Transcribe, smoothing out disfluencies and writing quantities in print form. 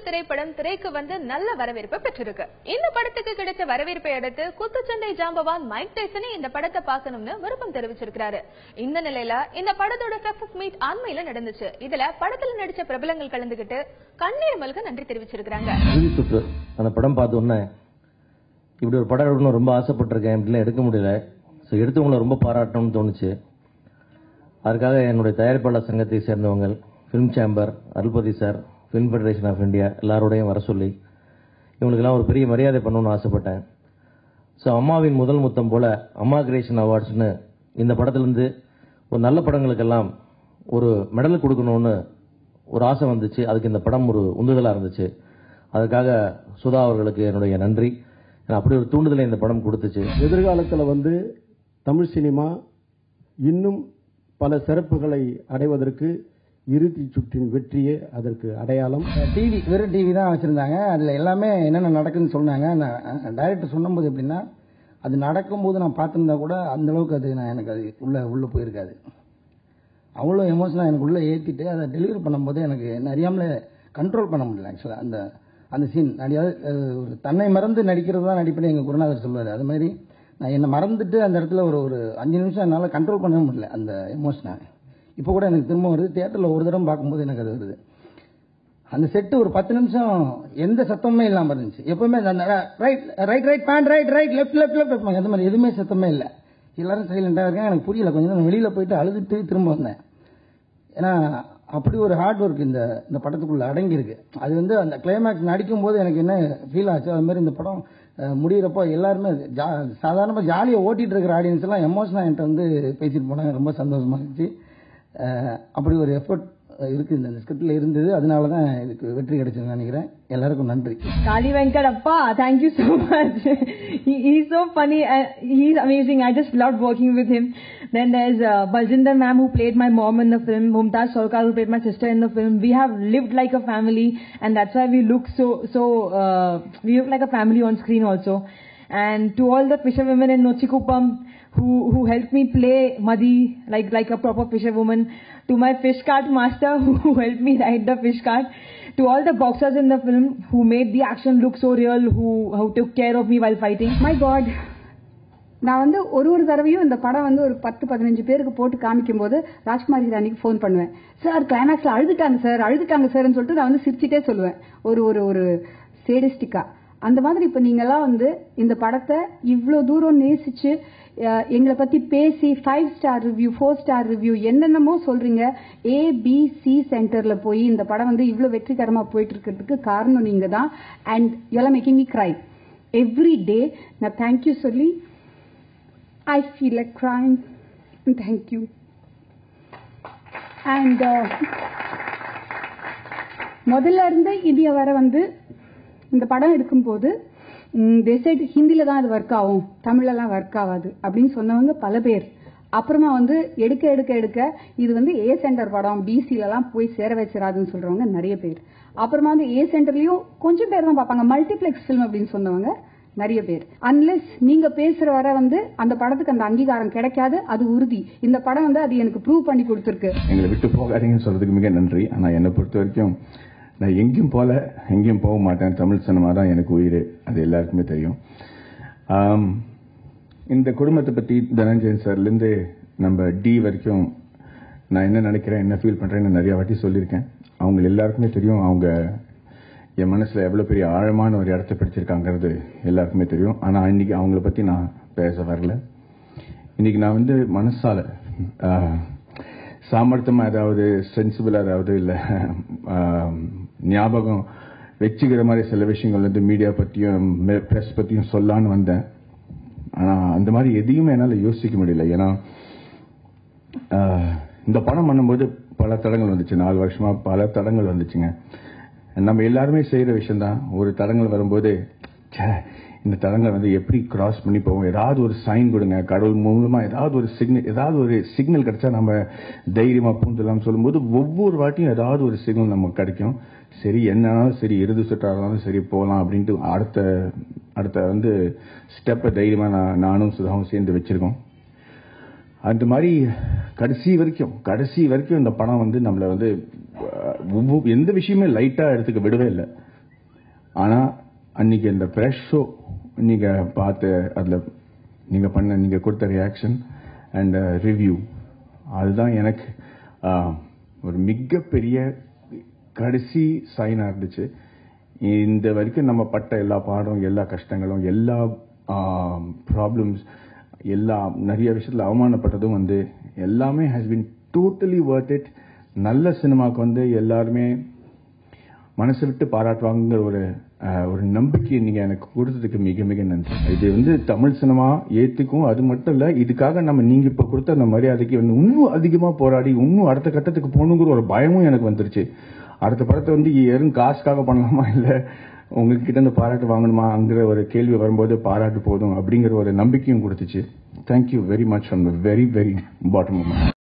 திரைப்படம் திரைக்கு வந்து நல்ல வரவேற்பு பெற்றிருக்கு. இந்த படத்துக்கு கிடைச்ச வரவேற்பை அடுத்து குத்துச்சண்டை ஜாம்பவான் மைக் டைசனே இந்த படத்தை பார்க்கணும்னு விருப்பம் தெரிவிச்சிருக்காரு. இந்த நிலையில இந்த படத்தோட சக்சஸ் மீட் அண்மையில நடந்துச்சு. இதுல படத்துல நடிச்ச பிரபலங்கள் கலந்துகிட்டு கண்ணீர் மல்க நன்றி தெரிவிச்சிருக்காங்க. அந்த படம் பார்த்தோன்னே இப்படி ஒரு படம் எடுக்கணும் ரொம்ப ஆசைப்பட்டிருக்கேன், இப்படிலாம் எடுக்க முடியல. ஸோ எடுத்தவங்களை ரொம்ப பாராட்டணும்னு தோணுச்சு. அதுக்காக என்னுடைய தயாரிப்பாளர் சங்கத்தை சேர்ந்தவங்க, film chamber, Arulpathi sir, film federation of India எல்லாரோடையும் வர சொல்லி இவங்களுக்கெல்லாம் ஒரு பெரிய மரியாதை பண்ணணும்னு ஆசைப்பட்டேன். ஸோ அம்மாவின் முதல் முத்தம் போல அம்மா கிரியேஷன் அவார்ட்ஸ்னு இந்த படத்துலேருந்து ஒரு நல்ல படங்களுக்கெல்லாம் ஒரு மெடல் கொடுக்கணும்னு ஒரு ஆசை வந்துச்சு. அதுக்கு இந்த படம் ஒரு உந்துதலாக இருந்துச்சு. அதுக்காக சுதா அவர்களுக்கு என்னுடைய நன்றி. அப்படி ஒரு தூண்டுதலை இந்த படம் கொடுத்துச்சு. எதிர்காலத்தில் வந்து தமிழ் சினிமா இன்னும் பல சிறப்புகளை அடைவதற்கு இறுதி சுற்றின் வெற்றியே அதற்கு அடையாளம். டிவி வெறும் டிவி தான் வச்சுருந்தாங்க. அதில் எல்லாமே என்னென்ன நடக்குதுன்னு சொன்னாங்க. டைரக்டர் சொன்னபோது எப்படின்னா, அது நடக்கும்போது நான் பார்த்துருந்தா கூட அந்தளவுக்கு அது எனக்கு அது உள்ளே போயிருக்காது. அவ்வளோ எமோஷனாக எனக்கு உள்ளே ஏற்றிட்டு அதை டெலிவரி பண்ணும்போது எனக்கு அறியாமலே கண்ட்ரோல் பண்ண முடியல. ஆக்சுவலாக அந்த சீன் ஒரு தன்னை மறந்து நடிக்கிறது தான் நடிப்பேன்னு எங்கள் குருநாதர் சொல்லுவார். அது மாதிரி நான் என்னை மறந்துட்டு அந்த இடத்துல ஒரு 5 நிமிஷம் என்னால் கண்ட்ரோல் பண்ணவே முடியல அந்த எமோஷனை. இப்போ கூட எனக்கு திரும்ப வருது. தியேட்டரில் ஒரு தடவை பார்க்கும்போது எனக்கு அது வருது. அந்த செட்டு ஒரு 10 நிமிஷம் எந்த சத்தமுமே இல்லாமல் இருந்துச்சு. எப்பவுமே right right right band right right left left left வைப்பாங்க. அந்த மாதிரி எதுவுமே சத்தமே இல்லை. எல்லாரும் சைலண்டாக இருக்காங்க. எனக்கு புரியல. கொஞ்சம் நேரம் வெளியில் போயிட்டு அழுதுட்டு திரும்ப வந்தேன். ஏன்னா அப்படி ஒரு ஹார்ட் ஒர்க் இந்த படத்துக்குள்ளே அடங்கியிருக்கு. அது வந்து அந்த கிளைமேக்ஸ் நடிக்கும் போது எனக்கு என்ன ஃபீல் ஆச்சு, அது மாதிரி இந்த படம் முடிகிறப்போ எல்லாருமே சாதாரணமாக ஜாலியாக ஓட்டிகிட்டு இருக்கிற ஆடியன்ஸ் எல்லாம் எமோஷனாக என்கிட்ட வந்து பேசிட்டு போனாங்க. ரொம்ப சந்தோஷமாக இருந்துச்சு. அப்படி ஒரு எஃபர்ட் இருக்குது இந்த ஸ்கிரிப்டில் இருந்தது. அதனால தான் இதுக்கு வெற்றி கிடைச்சதுன்னு நினைக்கிறேன். எல்லாருக்கும் நன்றி. Kali Venkat Appa, thank you so much. He's so funny and he's amazing. I just loved working with him. Then there's Baljinder ma'am who played my mom in the film, Mumtaz Sarkar who played my sister in the film. We have lived like a family and that's why we look we look like a family on screen also. And to all the fisherwomen in Nochikuppam who helped me play Madhi like a proper fisherwoman, to my fish cart master who helped me ride the fish cart, to all the boxers in the film who made the action look so real, who took care of me while fighting. My God, நான் வந்து ஒரு தடவையும் இந்த படம் வந்து ஒரு 10-15 பேருக்கு போட்டு காமிக்கும் போது ராஜ்குமார் ஹிரானிக்கு ஃபோன் பண்ணுவேன். சார் கிளைமேக்ஸில் அழுதுட்டாங்க சார்ன்னு சொல்லிட்டு நான் வந்து சிரிச்சிட்டே சொல்லுவேன். ஒரு சேடிஸ்டிக்கா அந்த மாதிரி. இப்போ நீங்கள்லாம் வந்து இந்த படத்தை இவ்வளோ தூரம் நேசிச்சு எங்களை பற்றி பேசி 5 ஸ்டார் ரிவ்யூ 4 ஸ்டார் ரிவ்யூ என்னென்னமோ சொல்கிறீங்க. ABC சென்டரில் போய் இந்த படம் வந்து இவ்வளோ வெற்றிகரமாக போயிட்டு இருக்கிறதுக்கு காரணம் நீங்கள் தான். And you're making me cry every day. நான் தேங்க்யூ சொல்லி I feel like crying. Thank you. And முதல்ல இருந்து இந்தியா வர வந்து இந்த படம் எடுக்கும்போது தேசைட் ஹிந்தியில தான் அது ஒர்க் ஆகும், தமிழ்லாம் ஒர்க் ஆகாது அப்படின்னு சொன்னவங்க பல பேர். அப்புறமா வந்து எடுக்க இது வந்து A சென்டர் படம், BCலலாம் போய் சேர வச்சிடாதுன்னு சொல்றவங்க நிறைய பேர். அப்புறமா வந்து A சென்டர்லயும் கொஞ்சம் பேர் தான் பார்ப்பாங்க, மல்டிப்ளெக்ஸ் ஃபிலிம் அப்படின்னு சொன்னவங்க நிறைய பேர். அன்லெஸ் நீங்க பேசுற வர வந்து அந்த படத்துக்கு அந்த அங்கீகாரம் கிடைக்காது, அது உறுதி. இந்த படம் வந்து அது எனக்கு ப்ரூவ் பண்ணி கொடுத்துருக்கு. எங்களை விட்டு போகாதீங்கன்னு சொல்றதுக்கு மிக நன்றி. ஆனா என்னை பொறுத்த வரைக்கும் நான் எங்கேயும் போக மாட்டேன். தமிழ் சினிமா தான் எனக்கு உயிர், அது எல்லாருக்குமே தெரியும். இந்த குடும்பத்தை பற்றி தனஞ்சயன் சார்லேருந்து நம்ம டி வரைக்கும் நான் என்ன நினைக்கிறேன், என்ன ஃபீல் பண்ணுறேன்னு நிறைய வாட்டி சொல்லியிருக்கேன். அவங்க எல்லாருக்குமே தெரியும். அவங்க என் மனசில் எவ்வளோ பெரிய ஆழமான ஒரு இடத்த பிடிச்சிருக்காங்கிறது எல்லாருக்குமே தெரியும். ஆனால் இன்னைக்கு அவங்கள பற்றி நான் பேச வரல. இன்னைக்கு நான் வந்து மனசால சாமர்த்தியமாக ஏதாவது சென்சிபிளாக ஏதாவது இல்லை ஞாபகம் வச்சுக்கிற மாதிரி சில விஷயங்கள் வந்து மீடியா பற்றியும் ப்ரெஸ் பற்றியும் சொல்லான்னு வந்தேன். ஆனால் அந்த மாதிரி எதையுமே என்னால் யோசிக்க முடியல. ஏன்னா இந்த படம் பண்ணும்போது பல தடங்கள் வந்துச்சு. 4 வருஷமா பல தடங்கள் வந்துச்சுங்க. நம்ம எல்லாருமே செய்கிற விஷயம்தான். ஒரு தடங்கள் வரும்போது இந்த தடங்களை வந்து எப்படி கிராஸ் பண்ணி போவோம், ஏதாவது ஒரு சைன் கொடுங்க, கடவுள் மூலமா ஏதாவது ஒரு சிக்னல் கிடைச்சா நம்ம தைரியமா பூந்துடலாம் சொல்லும்போது ஒவ்வொரு வாட்டியும் ஏதாவது ஒரு சிக்னல் நமக்கு கிடைக்கும். சரி என்னாலும் சரி, இறுதி சுற்றாலும் சரி போகலாம் அப்படின்ட்டு அடுத்த வந்து ஸ்டெப்பை தைரியமா நானும் சுதாவும் சேர்ந்து வச்சிருக்கோம். அந்த மாதிரி கடைசி வரைக்கும் இந்த படம் வந்து நம்மளை வந்து எந்த விஷயமே லைட்டா எடுத்துக்க விடவே இல்லை. ஆனால் அன்னைக்கு அந்த ப்ரெஷ் ஷோ நீங்கள் பார்த்து அதில் நீங்கள் கொடுத்த ரியாக்ஷன் அண்ட் ரிவ்யூ அதுதான் எனக்கு ஒரு மிகப்பெரிய கடைசி சைனாக இருந்துச்சு. இந்த வரைக்கும் நம்ம பட்ட எல்லா பாடம், எல்லா கஷ்டங்களும், எல்லா ப்ராப்ளம்ஸ், நிறைய விஷயத்தில் அவமானப்பட்டதும் எல்லாமே has been totally worth it. நல்ல சினிமாவுக்கு எல்லாருமே மனசு விட்டு பாராட்டுவாங்கிற ஒரு நம்பிக்கையை நீங்கள் எனக்கு கொடுத்ததுக்கு மிக மிக நன்றி. இது தமிழ் சினிமா ஏற்றுக்கும். அது மட்டும் இல்லை, இதுக்காக நீங்கள் இப்போ கொடுத்த அந்த மரியாதைக்கு இன்னும் அதிகமாக போராடி இன்னும் அடுத்த கட்டத்துக்கு போகணுங்கிற ஒரு பயமும் எனக்கு வந்துருச்சு. அடுத்த படத்தை யாரும் காசுக்காக பண்ணலாமா, இல்லை உங்ககிட்ட இருந்து பாராட்டு வாங்கணுமாங்கிற ஒரு கேள்வி வரும்போது பாராட்டு போதும் அப்படிங்கிற ஒரு நம்பிக்கையும் கொடுத்துச்சு. Thank you very much from the very very bottom of my